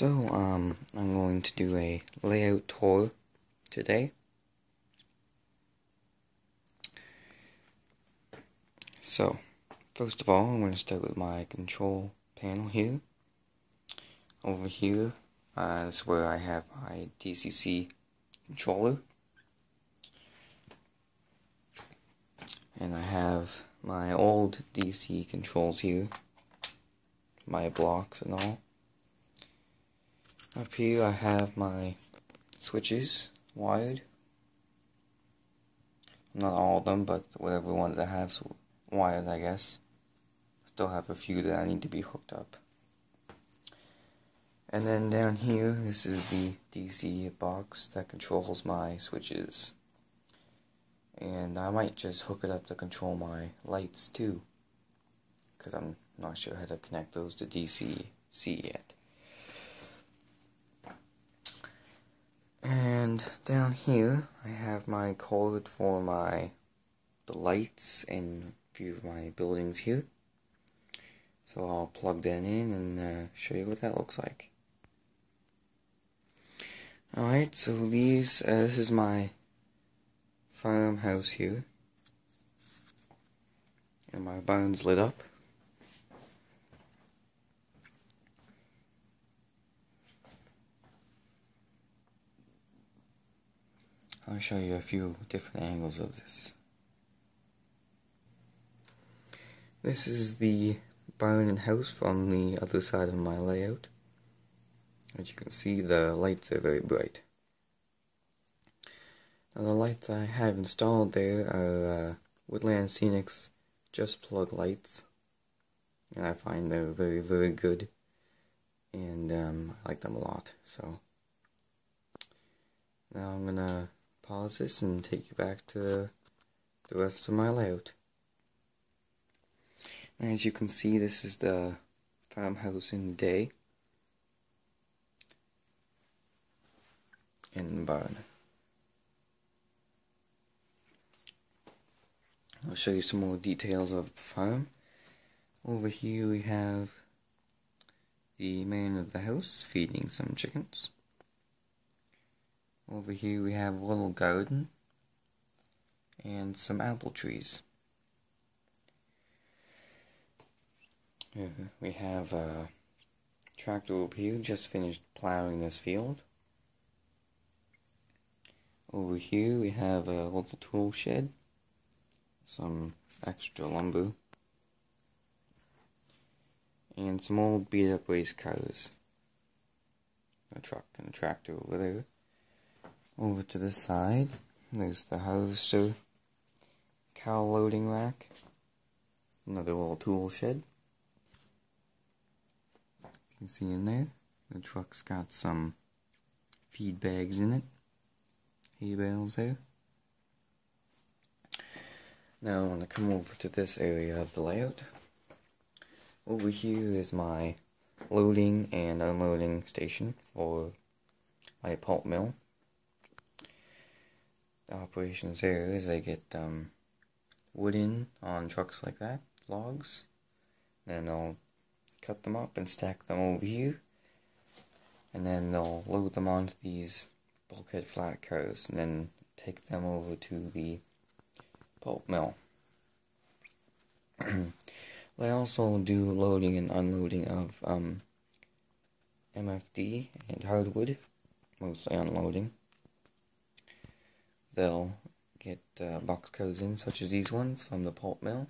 I'm going to do a layout tour today. So, first of all, I'm going to start with my control panel here. Over here is where I have my DCC controller. And I have my old DC controls here, my blocks and all. Up here I have my switches wired. Not all of them, but whatever one that I have wired, I guess. Still have a few that I need to be hooked up. And then down here, this is the DC box that controls my switches. And I might just hook it up to control my lights too, because I'm not sure how to connect those to DC yet. And down here I have my cord for the lights and a few of my buildings here. So I'll plug that in and show you what that looks like. Alright, so this is my farmhouse here. And my barn's lit up. I'll show you a few different angles of this. This is the barn and house from the other side of my layout. As you can see, the lights are very bright. Now, the lights I have installed there are Woodland Scenics Just Plug lights. And I find they're very, very good. And I like them a lot. So now I'm going to pause this and take you back to the rest of my layout. And as you can see, this is the farmhouse in the day and the barn. I'll show you some more details of the farm. Over here we have the man of the house feeding some chickens. Over here we have a little garden and some apple trees. We have a tractor over here, just finished plowing this field. Over here we have a little tool shed, some extra lumber, and some old beat up race cars. A truck and a tractor over there. Over to the side, there's the harvester, cow loading rack, another little tool shed. You can see in there, the truck's got some feed bags in it, hay bales there. Now I want to come over to this area of the layout. Over here is my loading and unloading station for my pulp mill. The operations there is I get wood in on trucks like that, logs, then I'll cut them up and stack them over here, and then they'll load them onto these bulkhead flat cars and then take them over to the pulp mill. They also do loading and unloading of MFD and hardwood, mostly unloading. They'll get boxcars in, such as these ones from the pulp mill,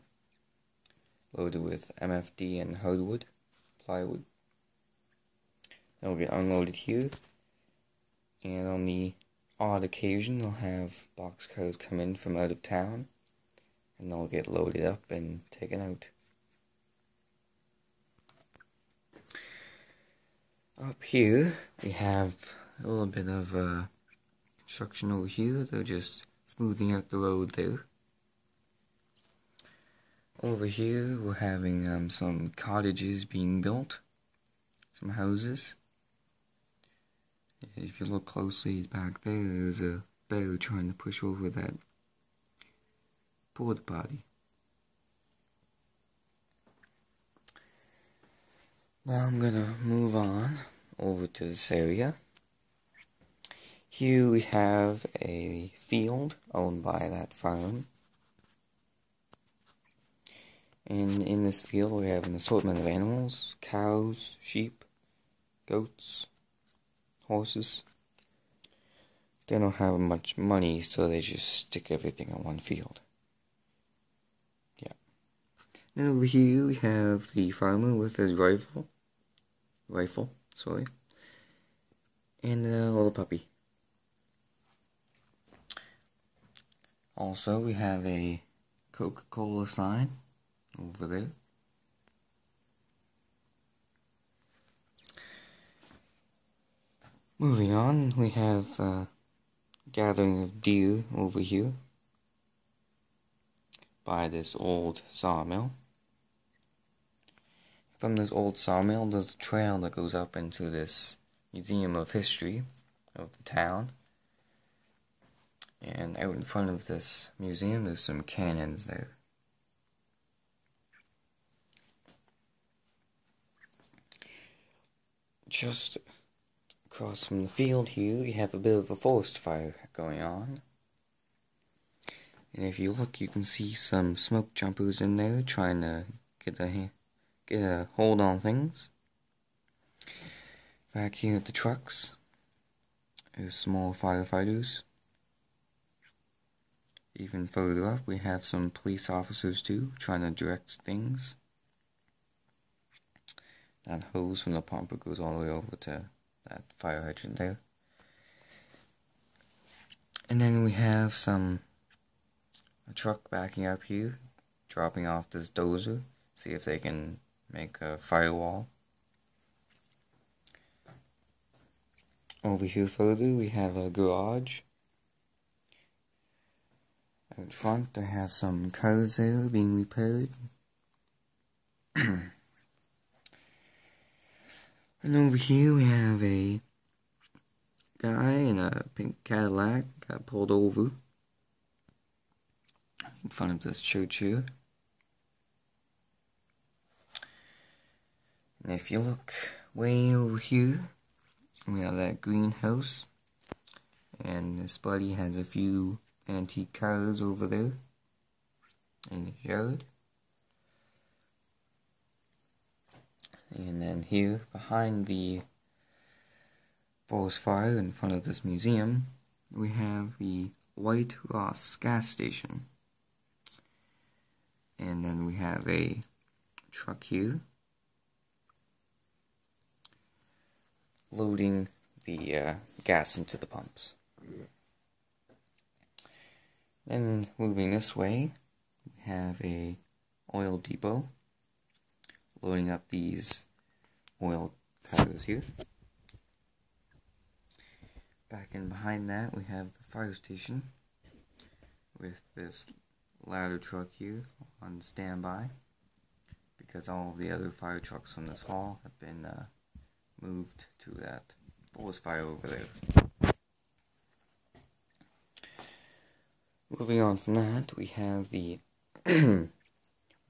loaded with MFD and hardwood, plywood. They'll get unloaded here, and on the odd occasion they'll have boxcars come in from out of town, and they'll get loaded up and taken out. Up here we have a little bit of construction over here. They're just smoothing out the road there. Over here we're having some cottages being built, some houses. If you look closely back there, there's a bear trying to push over that porta potty. Now I'm gonna move on over to this area. Here we have a field owned by that farm. And in this field we have an assortment of animals: cows, sheep, goats, horses. They don't have much money, so they just stick everything on one field. Yeah. Then over here we have the farmer with his rifle, and a little puppy. Also, we have a Coca-Cola sign over there. Moving on, we have a gathering of deer over here by this old sawmill. From this old sawmill, there's a trail that goes up into this museum of history of the town. And out in front of this museum, there's some cannons there. Just across from the field here, we have a bit of a forest fire going on. And if you look, you can see some smoke jumpers in there trying to get a hold on things. Back here at the trucks, there's some more firefighters. Even further up, we have some police officers too, trying to direct things. That hose from the pumper goes all the way over to that fire hydrant there. And then we have a truck backing up here, dropping off this dozer, see if they can make a firewall. Over here further, we have a garage. Out front, I have some cars there being repaired. And over here, we have a guy in a pink Cadillac got pulled over in front of this church here. And if you look way over here, we have that greenhouse. And this buddy has a few antique cars over there in his yard. And then here, behind the forest fire in front of this museum, we have the White Ross gas station. And then we have a truck here loading the gas into the pumps. Then moving this way, we have a oil depot loading up these oil cars here. Back in behind that, we have the fire station with this ladder truck here on standby, because all of the other fire trucks from this hall have been moved to that forest fire over there. Moving on from that, we have the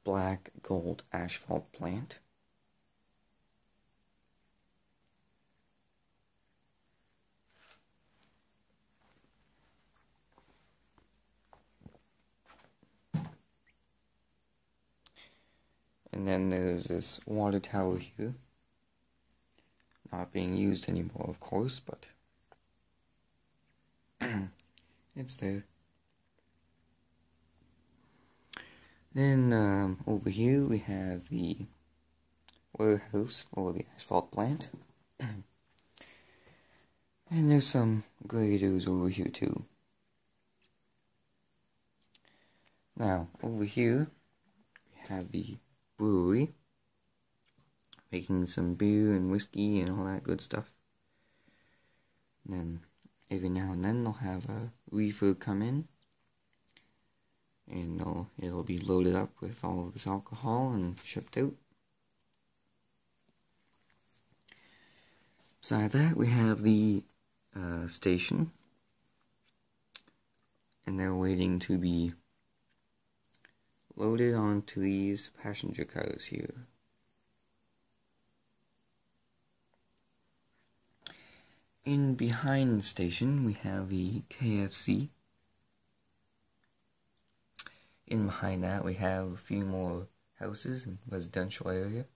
Black Gold Asphalt Plant. And then there's this water tower here. Not being used anymore, of course, but it's there. Then over here we have the warehouse or the asphalt plant. And there's some graders over here too. Now, over here we have the brewery, making some beer and whiskey and all that good stuff. And then every now and then they'll have a reefer come in, and it'll be loaded up with all of this alcohol and shipped out. Beside that, we have the station, and they're waiting to be loaded onto these passenger cars here. In behind the station, we have the KFC. In behind that, we have a few more houses and residential area.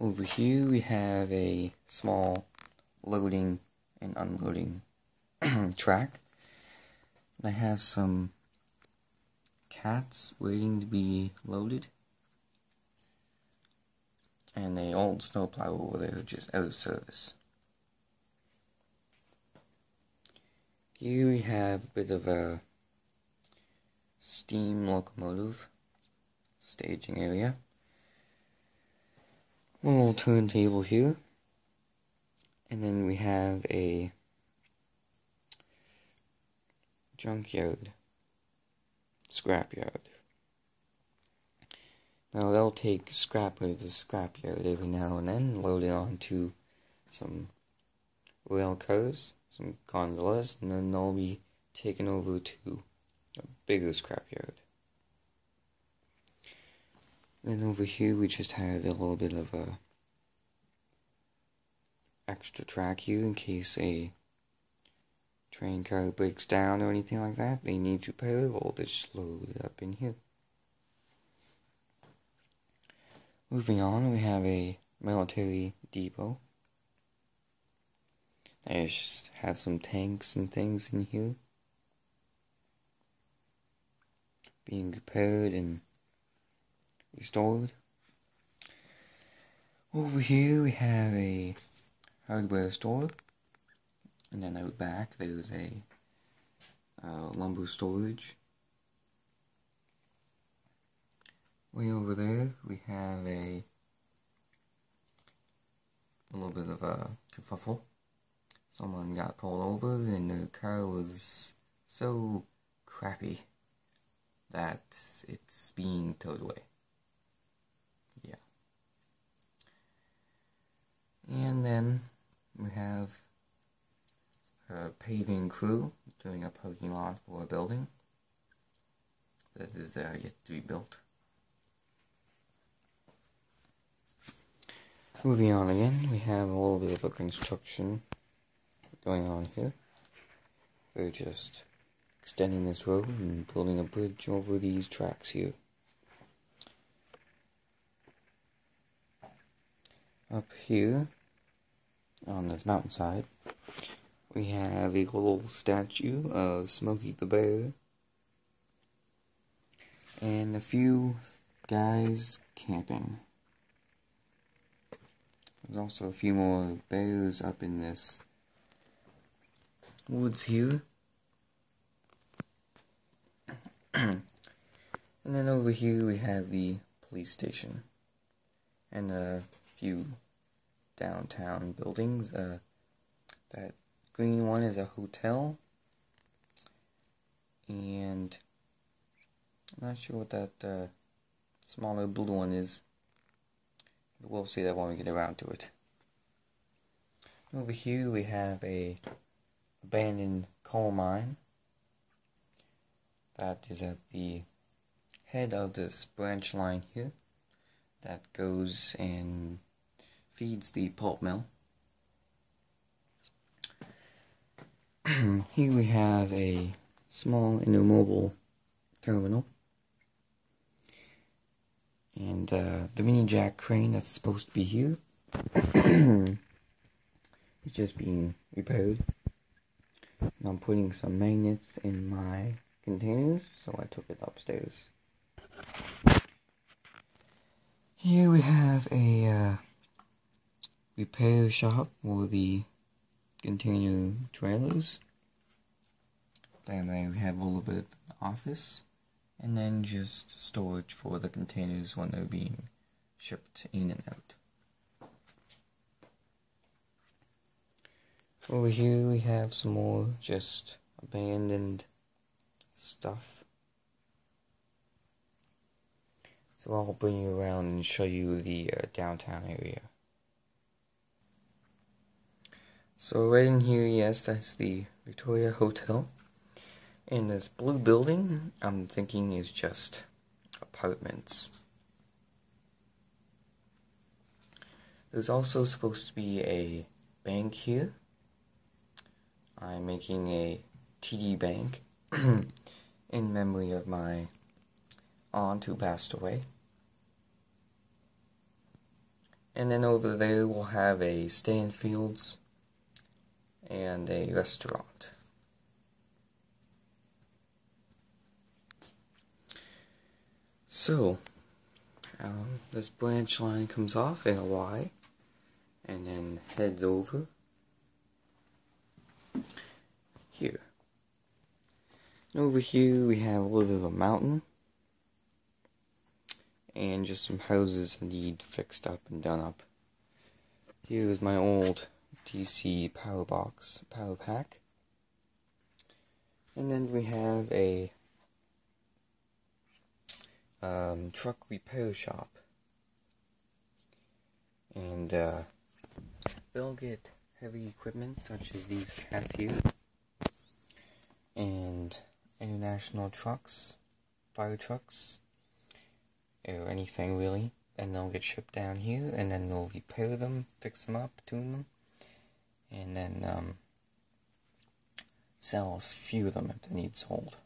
Over here, we have a small loading and unloading track. And I have some cats waiting to be loaded. And an old snowplow over there just out of service. Here we have a bit of a steam locomotive staging area. One little turntable here. And then we have a junkyard, scrapyard. Now they'll take scrap out of the scrapyard every now and then, load it onto some rail cars, some gondolas, and then they'll be taken over to a bigger scrapyard. Then over here we just have a little bit of a extra track here in case a train car breaks down or anything like that. They need repair, we'll just load it up in here. Moving on, we have a military depot. I just have some tanks and things in here being repaired and restored. Over here we have a hardware store, and then out back there's a lumber storage. Way over there we have a little bit of a kerfuffle. Someone got pulled over and the car was so crappy that it's being towed away. Yeah. And then we have a paving crew doing a parking lot for a building that is yet to be built. Moving on again, we have a little bit of a construction going on here. We're just extending this road and building a bridge over these tracks here. Up here, on this mountainside, we have a little statue of Smokey the Bear, and a few guys camping. There's also a few more bears up in this woods here. And then over here we have the police station and a few downtown buildings. That green one is a hotel, and I'm not sure what that smaller blue one is. But we'll see that when we get around to it. Over here we have a abandoned coal mine that is at the head of this branch line here that goes and feeds the pulp mill. Here we have a small intermodal terminal. And the mini jack crane that's supposed to be here is just being repaired. And I'm putting some magnets in my containers, so I took it upstairs. Here we have a repair shop for the container trailers. Then we have a little bit of an office. And then just storage for the containers when they're being shipped in and out. Over here we have some more just abandoned stuff. So I'll bring you around and show you the downtown area. So right in here, yes, that's the Victoria Hotel. And this blue building, I'm thinking, is just apartments. There's also supposed to be a bank here. I'm making a TD bank in memory of my aunt who passed away. And then over there we'll have a Stanfields and a restaurant. So, this branch line comes off in a Y and then heads over here. And over here we have a little bit of a mountain and just some houses that need fixed up and done up. Here is my old DC power pack. And then we have a truck repair shop. And they'll get heavy equipment such as these cats here. And international trucks, fire trucks, or anything really. And they'll get shipped down here, and then they'll repair them, fix them up, tune them, and then sell a few of them if they need sold.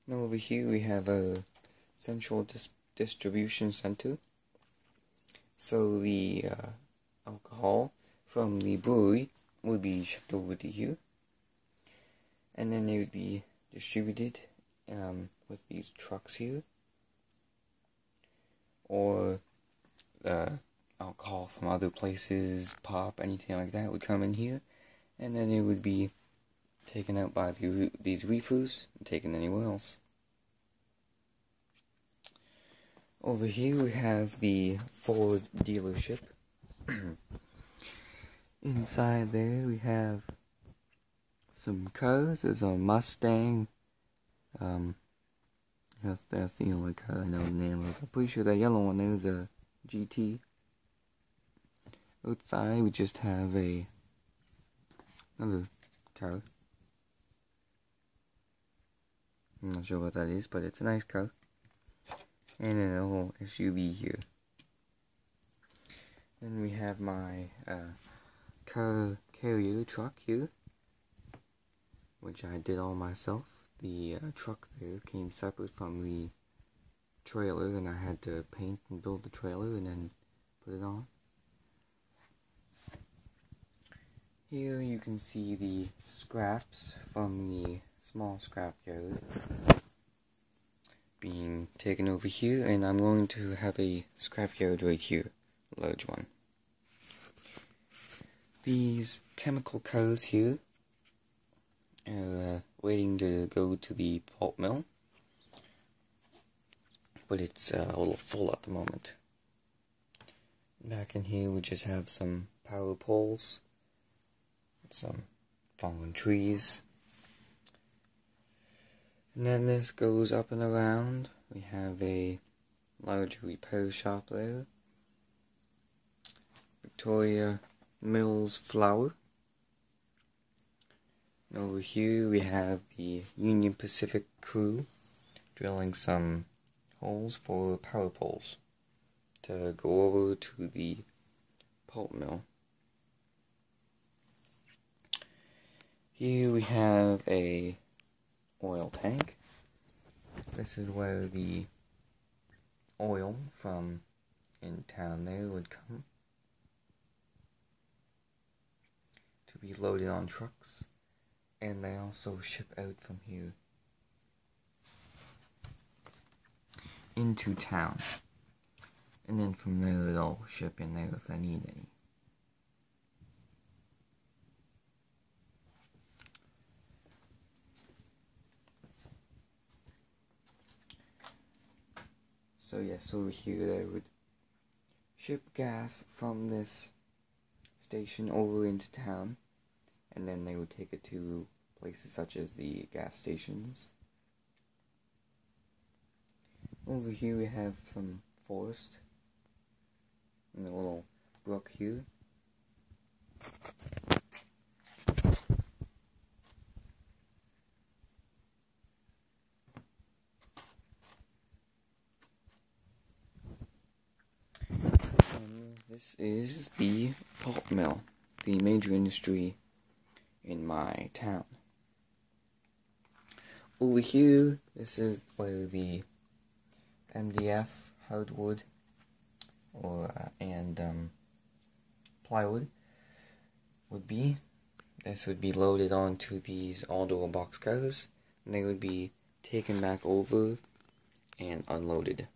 Now over here we have a central distribution center. So the alcohol from the brewery would be shipped over to here, and then they would be distributed with these trucks here, or alcohol from other places, pop, anything like that would come in here, and then it would be taken out by these reefers and taken anywhere else. Over here we have the Ford dealership. Inside there we have some cars. There's a Mustang. That's the only car I know the name of. I'm pretty sure that yellow one there is a GT. Outside we just have another car. I'm not sure what that is, but it's a nice car. And then a whole SUV here. Then we have my car carrier truck here, which I did all myself. The truck there came separate from the trailer, and I had to paint and build the trailer and then put it on. Here you can see the scraps from the small scrapyard being taken over here, and I'm going to have a scrapyard right here, a large one. These chemical cars here are waiting to go to the pulp mill, but it's a little full at the moment. Back in here we just have some power poles, some fallen trees, and then this goes up and around. We have a large repair shop there, Victoria Mills Flour. And over here we have the Union Pacific crew drilling some holes for power poles to go over to the pulp mill. Here we have a oil tank. This is where the oil from in town there would come to be loaded on trucks, and they also ship out from here into town, and then from there they'll ship in there if they need any. So yes, over here they would ship gas from this station over into town, and then they would take it to places such as the gas stations. Over here we have some forest and a little brook here. This is the pulp mill, the major industry in my town. Over here, this is where the MDF, hardwood, and plywood would be. This would be loaded onto these all-door boxcars, and they would be taken back over and unloaded.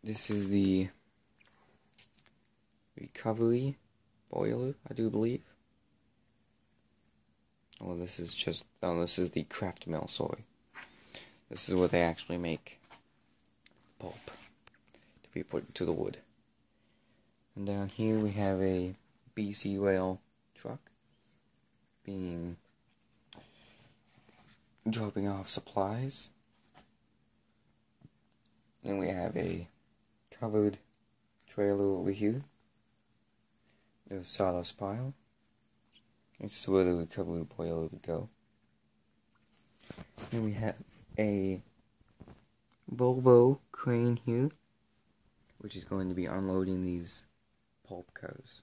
This is the recovery boiler, I do believe. Oh, this is the craft mill, sorry. This is where they actually make pulp to be put into the wood. And down here we have a BC Rail truck dropping off supplies. Then we have a covered trailer over here. There's a sawdust pile. This is where the recovery boiler would go. Then we have a Volvo crane here, which is going to be unloading these pulp cars.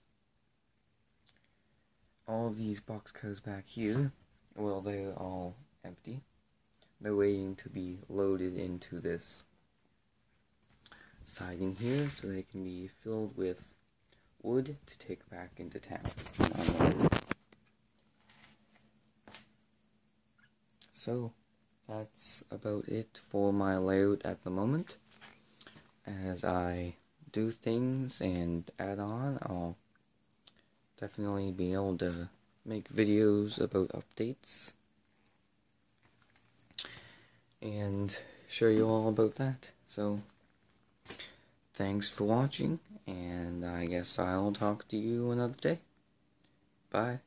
All of these box cars back here, well, they're all empty. They're waiting to be loaded into this siding here so they can be filled with wood to take back into town. So, that's about it for my layout at the moment. As I do things and add on, I'll definitely be able to make videos about updates and show you all about that. So, thanks for watching, and I guess I'll talk to you another day. Bye.